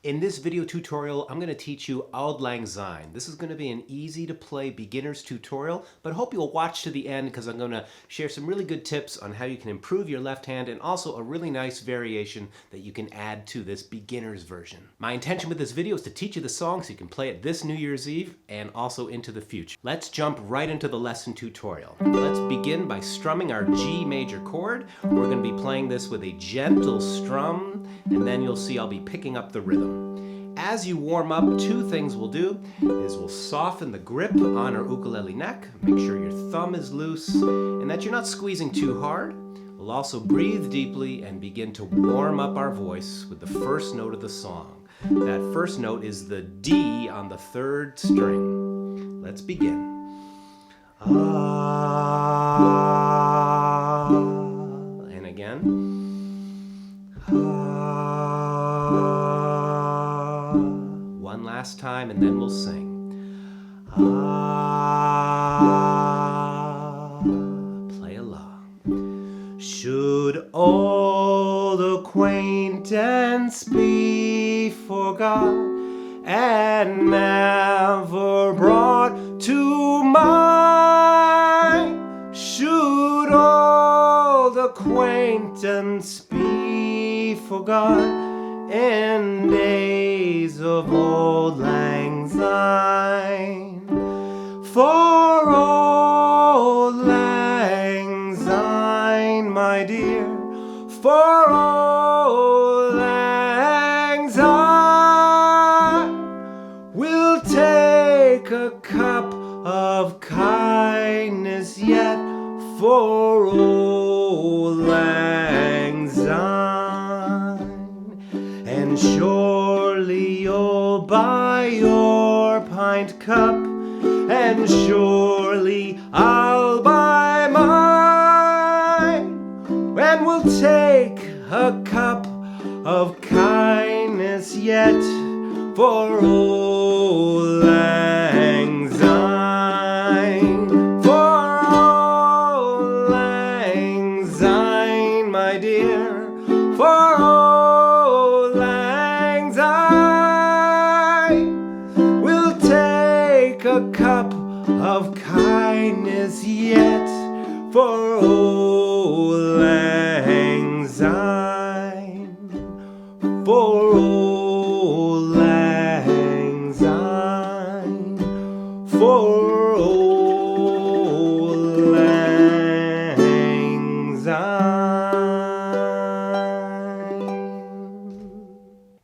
In this video tutorial, I'm going to teach you Auld Lang Syne. This is going to be an easy to play beginner's tutorial, but I hope you'll watch to the end because I'm going to share some really good tips on how you can improve your left hand and also a really nice variation that you can add to this beginner's version. My intention with this video is to teach you the song so you can play it this New Year's Eve and also into the future. Let's jump right into the lesson tutorial. Let's begin by strumming our G major chord. We're going to be playing this with a gentle strum, and then you'll see I'll be picking up the rhythm. As you warm up, two things we'll do is we'll soften the grip on our ukulele neck, make sure your thumb is loose and that you're not squeezing too hard. We'll also breathe deeply and begin to warm up our voice with the first note of the song. That first note is the D on the third string. Let's begin. And again. One last time and then we'll sing. Play along. Should old acquaintance be forgot and never brought to mind? Should old acquaintance be forgot in days of Auld Lang Syne? For Auld Lang Syne, my dear, for Auld Lang Syne, we'll take a cup of kindness yet for Auld Lang Syne. And surely you'll buy your pint cup, and surely I'll buy mine, and we'll take a cup of kindness yet for Auld Lang Syne. For Auld Lang Syne, my dear, for Auld Lang Syne, we'll take a cup of kindness yet for Auld Lang Syne. For Auld Lang Syne. For Auld Lang Syne.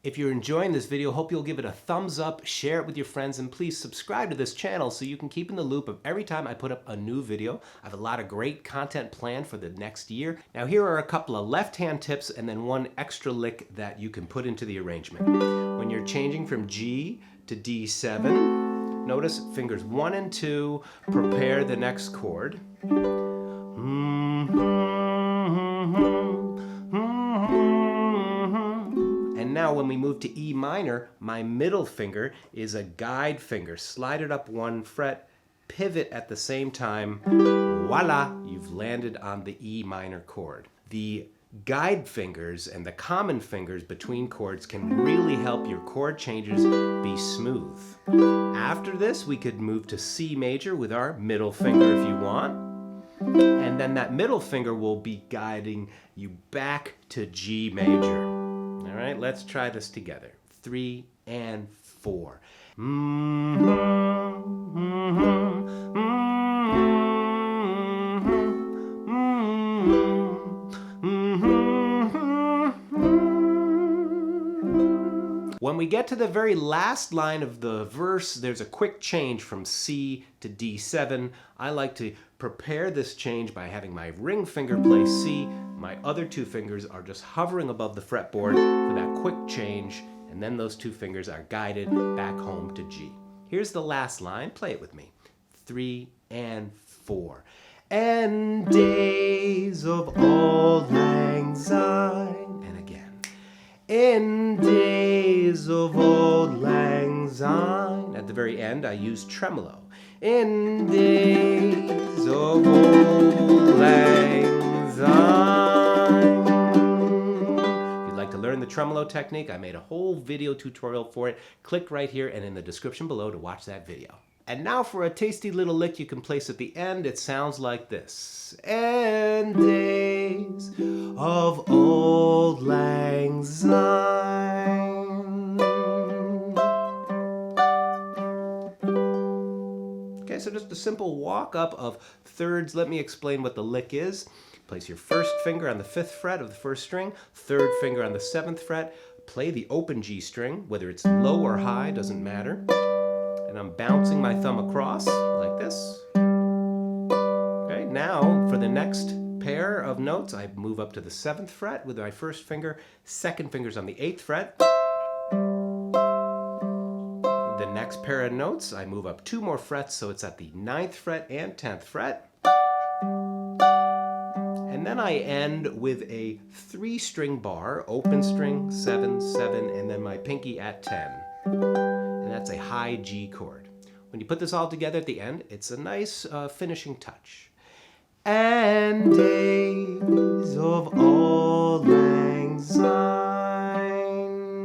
If you're enjoying this video, hope you'll give it a thumbs up, share it with your friends, and please subscribe to this channel so you can keep in the loop of every time I put up a new video. I have a lot of great content planned for the next year. Now here are a couple of left-hand tips and then one extra lick that you can put into the arrangement. When you're changing from G to D7, notice fingers 1 and 2 prepare the next chord. And now when we move to E minor, my middle finger is a guide finger. Slide it up 1 fret, pivot at the same time. Voila, you've landed on the E minor chord. The guide fingers and the common fingers between chords can really help your chord changes be smooth. After this, we could move to C major with our middle finger if you want. And then that middle finger will be guiding you back to G major. All right, let's try this together. 3 and 4. When we get to the very last line of the verse, there's a quick change from C to D7. I like to prepare this change by having my ring finger play C. My other two fingers are just hovering above the fretboard for that quick change, and then those two fingers are guided back home to G. Here's the last line. Play it with me. 3 and 4. And days of Auld Lang Syne. And again. In days of Auld Lang Syne. At the very end, I use tremolo. In days of Auld Lang Syne. learn the tremolo technique, I made a whole video tutorial for it. Click right here and in the description below to watch that video. And now for a tasty little lick you can place at the end. It sounds like this. And days of auld lang syne. Okay, so just a simple walk up of thirds. Let me explain what the lick is. Place your first finger on the 5th fret of the 1st string, 3rd finger on the 7th fret, play the open G string, whether it's low or high, doesn't matter. And I'm bouncing my thumb across like this. Okay, now for the next pair of notes, I move up to the 7th fret with my 1st finger, 2nd finger's on the 8th fret. The next pair of notes, I move up 2 more frets, so it's at the 9th fret and 10th fret. And then I end with a 3-string bar, open string, 7, 7, and then my pinky at 10. And that's a high G chord. When you put this all together at the end, it's a nice finishing touch. And days of auld lang syne.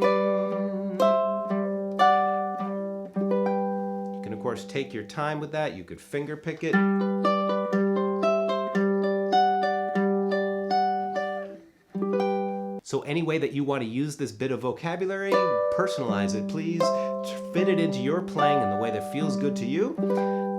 You can, of course, take your time with that. You could finger pick it. So any way that you want to use this bit of vocabulary, personalize it, please. Fit it into your playing in the way that feels good to you.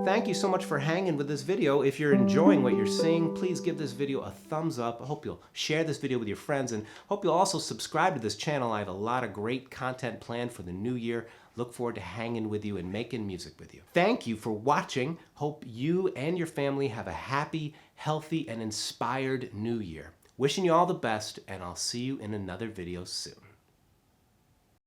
Thank you so much for hanging with this video. If you're enjoying what you're seeing, please give this video a thumbs up. I hope you'll share this video with your friends, and hope you'll also subscribe to this channel. I have a lot of great content planned for the new year. Look forward to hanging with you and making music with you. Thank you for watching. Hope you and your family have a happy, healthy, and inspired new year. Wishing you all the best, and I'll see you in another video soon.